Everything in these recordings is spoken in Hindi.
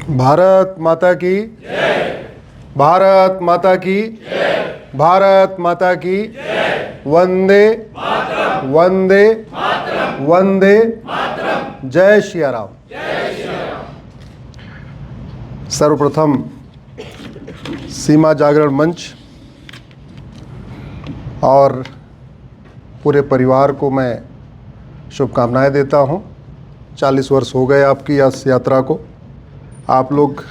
भारत माता की जय। भारत माता की जय। भारत माता की जय। वंदे मातरम। वंदे मातरम। वंदे मातरम। जय श्री राम। जय श्री राम। सर्वप्रथम सीमा जागरण मंच और पूरे परिवार को मैं शुभकामनाएं देता हूं। 40 वर्ष हो गए आपकी इस यात्रा को। आप लोग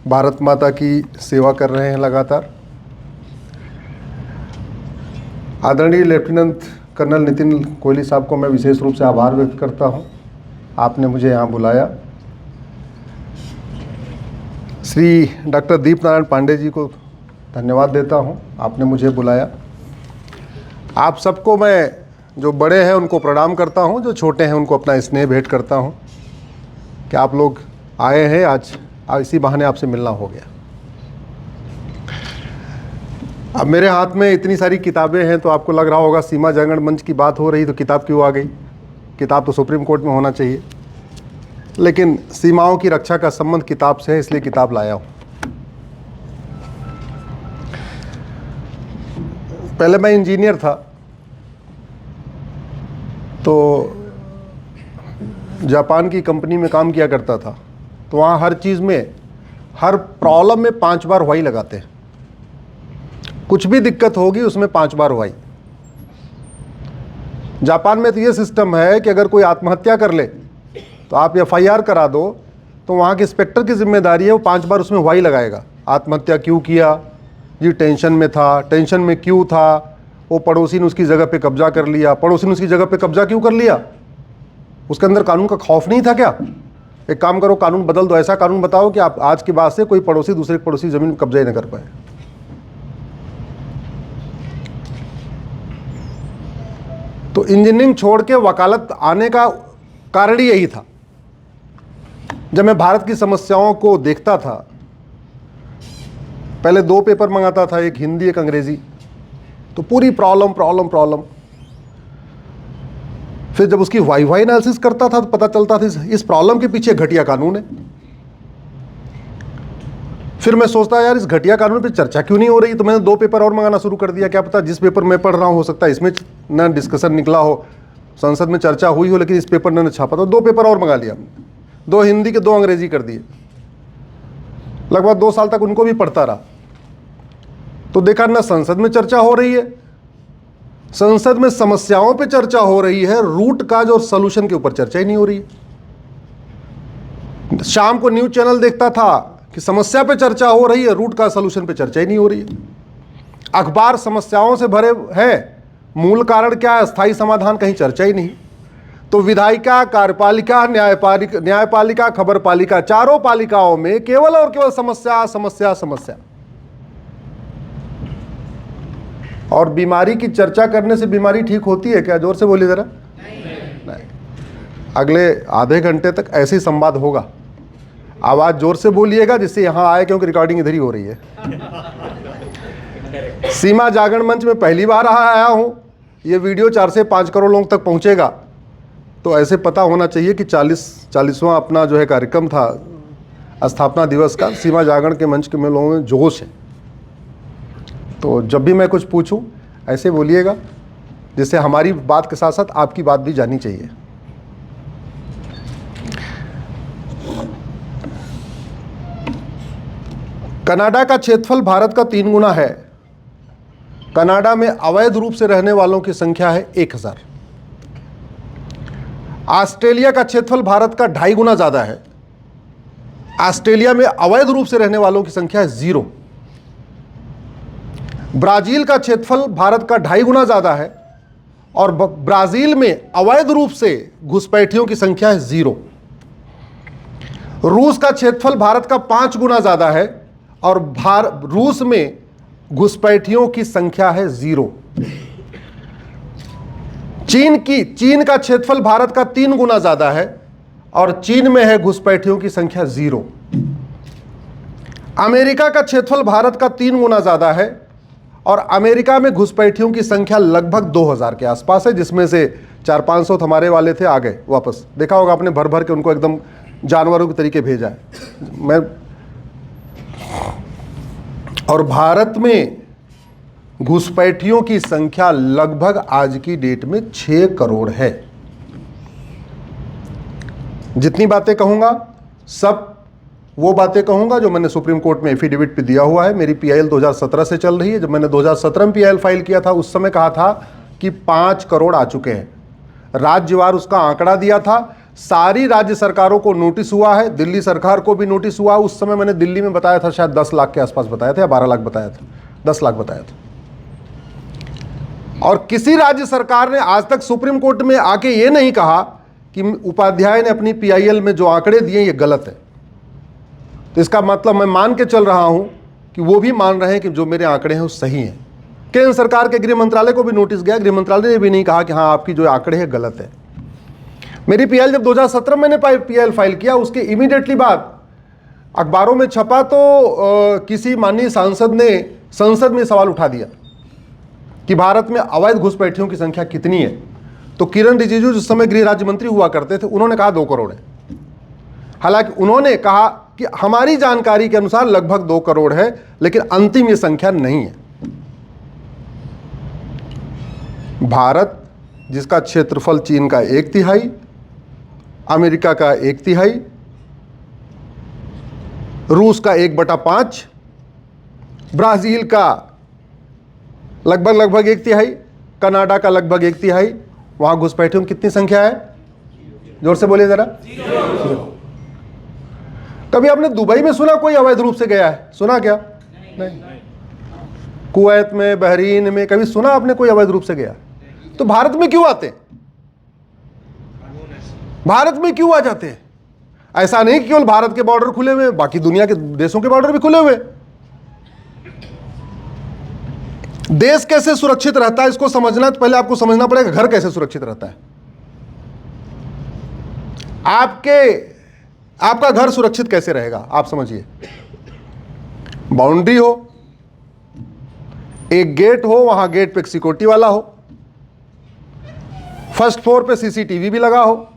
भारत माता की सेवा कर रहे हैं लगातार। आदरणीय लेफ्टिनेंट कर्नल नितिन कोहली साहब को मैं विशेष रूप से आभार व्यक्त करता हूं, आपने मुझे यहाँ बुलाया। श्री डॉक्टर दीप नारायण पांडे जी को धन्यवाद देता हूं, आपने मुझे बुलाया। आप सबको मैं, जो बड़े हैं उनको प्रणाम करता हूं, जो छोटे हैं उनको अपना स्नेह भेंट करता हूं कि आप लोग आए हैं। आज इसी बहाने आपसे मिलना हो गया। अब मेरे हाथ में इतनी सारी किताबें हैं तो आपको लग रहा होगा सीमा जागरण मंच की बात हो रही तो किताब क्यों आ गई। किताब तो सुप्रीम कोर्ट में होना चाहिए, लेकिन सीमाओं की रक्षा का संबंध किताब से है, इसलिए किताब लाया हूँ। पहले मैं इंजीनियर था, तो जापान की कंपनी में काम किया करता था। तो वहाँ हर चीज़ में, हर प्रॉब्लम में 5 बार वाई लगाते हैं। कुछ भी दिक्कत होगी उसमें 5 बार वाई। जापान में तो ये सिस्टम है कि अगर कोई आत्महत्या कर ले तो आप FIR करा दो, तो वहाँ के इंस्पेक्टर की जिम्मेदारी है, वो 5 बार उसमें वाई लगाएगा। आत्महत्या क्यों किया जी? टेंशन में था। टेंशन में क्यों था? वो पड़ोसी ने उसकी जगह पे कब्जा कर लिया। पड़ोसी ने उसकी जगह पे कब्जा क्यों कर लिया? उसके अंदर कानून का खौफ नहीं था क्या? एक काम करो, कानून बदल दो। ऐसा कानून बताओ कि आप आज के बाद से कोई पड़ोसी दूसरे पड़ोसी जमीन कब्जा ही न कर पाए। तो इंजीनियरिंग छोड़ के वकालत आने का कारण ही यही था। जब मैं भारत की समस्याओं को देखता था, पहले 2 पेपर मंगाता था, एक हिंदी एक अंग्रेजी, तो पूरी प्रॉब्लम प्रॉब्लम प्रॉब्लम। फिर जब उसकी वाई एनालिसिस करता था तो पता चलता था इस प्रॉब्लम के पीछे घटिया कानून है। फिर मैं सोचता यार इस घटिया कानून पे चर्चा क्यों नहीं हो रही। तो मैंने 2 पेपर और मंगाना शुरू कर दिया। क्या पता जिस पेपर मैं पढ़ रहा हूँ हो सकता है इसमें ना डिस्कशन निकला हो, संसद में चर्चा हुई हो, लेकिन इस पेपर ने छापा। तो 2 पेपर और मंगा लिया, 2 हिंदी के 2 अंग्रेजी कर दिए। लगभग 2 साल तक उनको भी पढ़ता रहा। तो देखा ना संसद में चर्चा हो रही है, संसद में समस्याओं पे चर्चा हो रही है, रूट काज और सॉल्यूशन के ऊपर चर्चा ही नहीं हो रही है। शाम को न्यूज चैनल देखता था कि समस्या पे चर्चा हो रही है, रूट का सॉल्यूशन पे चर्चा ही नहीं हो रही है। अखबार समस्याओं से भरे हैं, मूल कारण क्या है, स्थायी समाधान कहीं चर्चा ही नहीं। तो विधायिका, कार्यपालिका, न्यायपालिका, खबर पालिका, चारों पालिकाओं में केवल और केवल समस्या समस्या समस्या। और बीमारी की चर्चा करने से बीमारी ठीक होती है क्या? जोर से बोलिए जरा। नहीं। अगले आधे घंटे तक ऐसे ही संवाद होगा। आवाज जोर से बोलिएगा जिससे यहां आए, क्योंकि रिकॉर्डिंग इधर ही हो रही है। सीमा जागरण मंच में पहली बार आया हूं। ये वीडियो 4 से 5 करोड़ लोगों तक पहुंचेगा। तो ऐसे पता होना चाहिए कि 40वां अपना जो है कार्यक्रम था स्थापना दिवस का, सीमा जागरण के मंच के में लोगों में जोश है। तो जब भी मैं कुछ पूछूं ऐसे बोलिएगा, जिससे हमारी बात के साथ साथ आपकी बात भी जानी चाहिए। कनाडा का क्षेत्रफल भारत का 3 गुना है। कनाडा में अवैध रूप से रहने वालों की संख्या है 1000। ऑस्ट्रेलिया का क्षेत्रफल भारत का 2.5 गुना ज्यादा है। ऑस्ट्रेलिया में अवैध रूप से रहने वालों की संख्या है 0। ब्राजील का क्षेत्रफल भारत का 2.5 गुना ज्यादा है और ब्राजील में अवैध रूप से घुसपैठियों की संख्या है 0। रूस का क्षेत्रफल भारत का 5 गुना ज्यादा है और रूस में घुसपैठियों की संख्या है 0। चीन का क्षेत्रफल भारत का 3 गुना ज्यादा है और चीन में है घुसपैठियों की संख्या 0। अमेरिका का क्षेत्रफल भारत का 3 गुना ज्यादा है और अमेरिका में घुसपैठियों की संख्या लगभग 2000 के आसपास है, जिसमें से 400-500 हमारे वाले थे, आ गए वापस। देखा होगा आपने, भर भर के उनको एकदम जानवरों के तरीके भेजा है। और भारत में घुसपैठियों की संख्या लगभग आज की डेट में 6 करोड़ है। जितनी बातें कहूंगा सब वो बातें कहूंगा जो मैंने सुप्रीम कोर्ट में एफिडेविट पे दिया हुआ है। मेरी पीआईएल 2017 से चल रही है। जब मैंने 2017 में पीआईएल फाइल किया था उस समय कहा था कि 5 करोड़ आ चुके हैं। राज्यवार उसका आंकड़ा दिया था। सारी राज्य सरकारों को नोटिस हुआ है, दिल्ली सरकार को भी नोटिस हुआ। उस समय मैंने दिल्ली में बताया था, शायद 10 लाख के आसपास बताया था या 12 लाख बताया था, 10 लाख बताया था। और किसी राज्य सरकार ने आज तक सुप्रीम कोर्ट में आके ये नहीं कहा कि उपाध्याय ने अपनी पीआईएल में जो आंकड़े दिए ये गलत है। तो इसका मतलब मैं मान के चल रहा हूं कि वो भी मान रहे हैं कि जो मेरे आंकड़े हैं वो सही हैं। केंद्र सरकार के गृह मंत्रालय को भी नोटिस गया, गृह मंत्रालय ने भी नहीं कहा कि हाँ आपकी जो आंकड़े हैं गलत है। मेरी पीआईएल जब 2017 में मैंने पीआईएल फाइल किया उसके इमीडिएटली बाद अखबारों में छपा तो किसी माननीय सांसद ने संसद में सवाल उठा दिया कि भारत में अवैध घुसपैठियों की संख्या कितनी है। तो किरण रिजिजू जिस समय गृह राज्य मंत्री हुआ करते थे उन्होंने कहा 2 करोड़ है। हालांकि उन्होंने कहा कि हमारी जानकारी के अनुसार लगभग 2 करोड़ है, लेकिन अंतिम ये संख्या नहीं है। भारत जिसका क्षेत्रफल चीन का 1/3, अमेरिका का 1/3, रूस का 1/5, ब्राजील का लगभग 1/3, कनाडा का लगभग 1/3, वहां घुसपैठियों की कितनी संख्या है? जोर से बोलिए जरा। कभी आपने दुबई में सुना कोई अवैध रूप से गया है? सुना क्या? नहीं। कुवैत में, बहरीन में कभी सुना आपने कोई अवैध रूप से गया? तो भारत में क्यों आते हैं? भारत में क्यों आ जाते हैं? ऐसा नहीं कि केवल भारत के बॉर्डर खुले हुए, बाकी दुनिया के देशों के बॉर्डर भी खुले हुए। देश कैसे सुरक्षित रहता है इसको समझना तो पहले आपको समझना पड़ेगा घर कैसे सुरक्षित रहता है। आपका घर सुरक्षित कैसे रहेगा आप समझिए। बाउंड्री हो, एक गेट हो, वहां गेट पे एक सिक्योरिटी वाला हो, फर्स्ट फ्लोर पे सीसीटीवी भी लगा हो,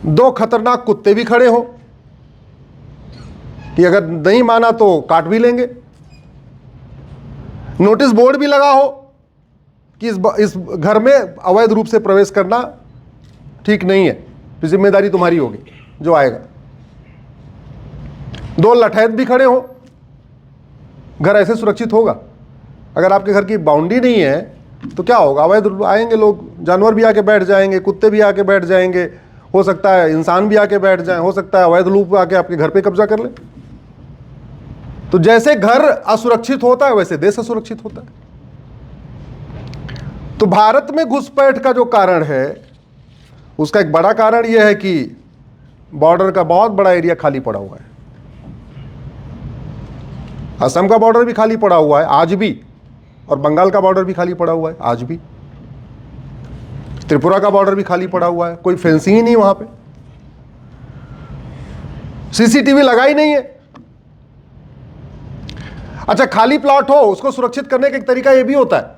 2 खतरनाक कुत्ते भी खड़े हो कि अगर नहीं माना तो काट भी लेंगे, नोटिस बोर्ड भी लगा हो कि इस घर में अवैध रूप से प्रवेश करना ठीक नहीं है, तो जिम्मेदारी तुम्हारी होगी जो आएगा, 2 लठैत भी खड़े हो। घर ऐसे सुरक्षित होगा? अगर आपके घर की बाउंड्री नहीं है तो क्या होगा? अवैध आएंगे लोग, जानवर भी आके बैठ जाएंगे, कुत्ते भी आके बैठ जाएंगे, हो सकता है इंसान भी आके बैठ जाए, हो सकता है अवैध लोग आके आपके घर पे कब्जा कर ले। तो जैसे घर असुरक्षित होता है वैसे देश असुरक्षित होता है। तो भारत में घुसपैठ का जो कारण है उसका एक बड़ा कारण यह है कि बॉर्डर का बहुत बड़ा एरिया खाली पड़ा हुआ है। असम का बॉर्डर भी खाली पड़ा हुआ है आज भी, और बंगाल का बॉर्डर भी खाली पड़ा हुआ है आज भी, त्रिपुरा का बॉर्डर भी खाली पड़ा हुआ है, कोई फेंसिंग ही नहीं वहां पे, सीसीटीवी लगा ही नहीं है। अच्छा, खाली प्लॉट हो उसको सुरक्षित करने का एक तरीका यह भी होता है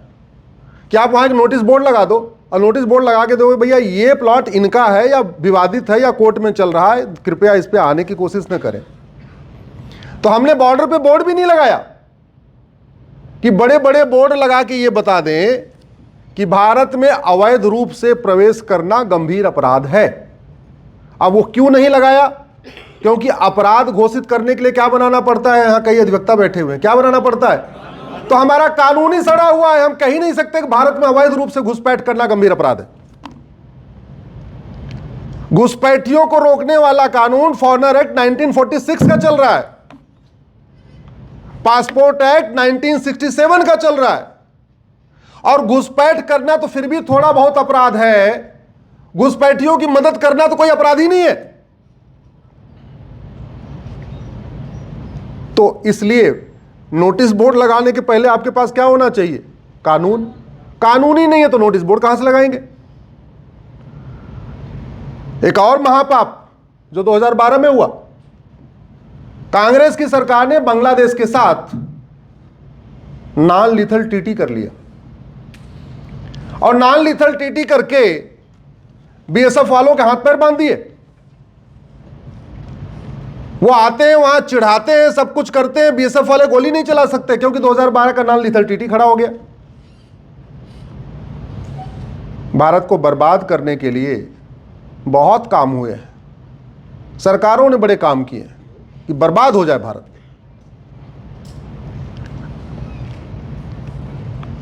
कि आप वहां एक नोटिस बोर्ड लगा दो, और नोटिस बोर्ड लगा के दो भैया ये प्लॉट इनका है या विवादित है या कोर्ट में चल रहा है, कृपया इस पे आने की कोशिश न करें। तो हमने बॉर्डर पे बोर्ड भी नहीं लगाया कि बड़े बड़े बोर्ड लगा के ये बता दें कि भारत में अवैध रूप से प्रवेश करना गंभीर अपराध है। अब वो क्यों नहीं लगाया? क्योंकि अपराध घोषित करने के लिए क्या बनाना पड़ता है? यहां कई अधिवक्ता बैठे हुए हैं, क्या बनाना पड़ता है? तो हमारा कानून ही सड़ा हुआ है, हम कह ही नहीं सकते कि भारत में अवैध रूप से घुसपैठ करना गंभीर अपराध है। घुसपैठियों को रोकने वाला कानून फॉरेनर एक्ट 1946 का चल रहा है, पासपोर्ट एक्ट 1967 का चल रहा है, और घुसपैठ करना तो फिर भी थोड़ा बहुत अपराध है, घुसपैठियों की मदद करना तो कोई अपराध ही नहीं है। तो इसलिए नोटिस बोर्ड लगाने के पहले आपके पास क्या होना चाहिए? कानून। कानून ही नहीं है तो नोटिस बोर्ड कहां से लगाएंगे? एक और महापाप जो 2012 में हुआ, कांग्रेस की सरकार ने बांग्लादेश के साथ नॉन लीथल ट्रीटी कर लिया, और नॉन लीथल ट्रीटी करके बीएसएफ वालों के हाथ पैर बांध दिए। वो आते हैं वहां चिढ़ाते हैं, सब कुछ करते हैं, बीएसएफ वाले गोली नहीं चला सकते क्योंकि 2012 का नॉन लीथल टीटी खड़ा हो गया। भारत को बर्बाद करने के लिए बहुत काम हुए हैं, सरकारों ने बड़े काम किए हैं कि बर्बाद हो जाए भारत।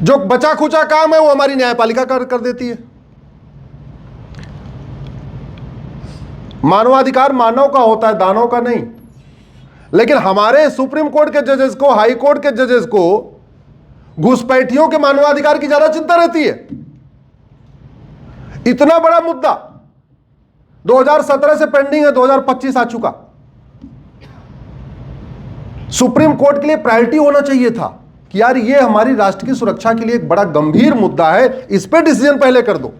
जो बचा खुचा काम है वो हमारी न्यायपालिका कर देती है। मानवाधिकार मानव का होता है, दानव का नहीं। लेकिन हमारे सुप्रीम कोर्ट के जजेस को, हाई कोर्ट के जजेस को घुसपैठियों के मानवाधिकार की ज्यादा चिंता रहती है। इतना बड़ा मुद्दा 2017 से पेंडिंग है, 2025 आ चुका। सुप्रीम कोर्ट के लिए प्रायोरिटी होना चाहिए था कि यार ये हमारी राष्ट्र की सुरक्षा के लिए एक बड़ा गंभीर मुद्दा है, इस पे डिसीजन पहले कर दो।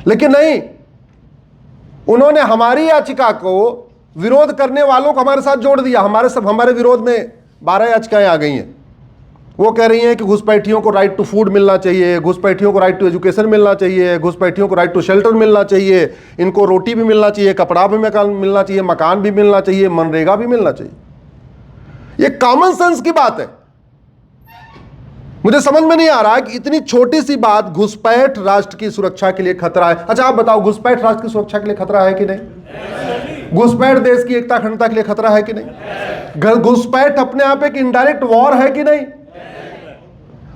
लेकिन नहीं, उन्होंने हमारी याचिका को विरोध करने वालों को हमारे साथ जोड़ दिया। हमारे विरोध में 12 याचिकाएं आ गई हैं। वो कह रही हैं कि घुसपैठियों को राइट टू फूड मिलना चाहिए, घुसपैठियों को राइट टू एजुकेशन मिलना चाहिए, घुसपैठियों को राइट टू शेल्टर मिलना चाहिए, इनको रोटी भी मिलना चाहिए, कपड़ा भी मिलना चाहिए, मकान भी मिलना चाहिए, मनरेगा भी मिलना चाहिए। ये कॉमन सेंस की बात है। मुझे समझ में नहीं आ रहा है कि इतनी छोटी सी बात, घुसपैठ राष्ट्र की सुरक्षा के लिए खतरा है। अच्छा आप बताओ, घुसपैठ राष्ट्र की सुरक्षा के लिए खतरा है कि नहीं? घुसपैठ देश की एकता अखंडता के लिए खतरा है कि नहीं? घुसपैठ अपने आप एक इनडायरेक्ट वॉर है कि नहीं?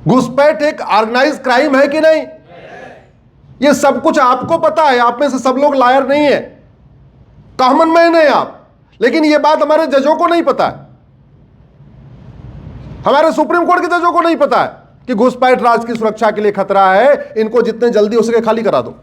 घुसपैठ एक ऑर्गेनाइज क्राइम है कि नहीं? ये सब कुछ आपको पता है। आप में से सब लोग लायर नहीं है, कॉमन मैन है आप। लेकिन ये बात हमारे जजों को नहीं पता है, हमारे सुप्रीम कोर्ट के जजों को नहीं पता है कि घुसपैठ राष्ट्र की सुरक्षा के लिए खतरा है। इनको जितने जल्दी हो सके खाली करा दो।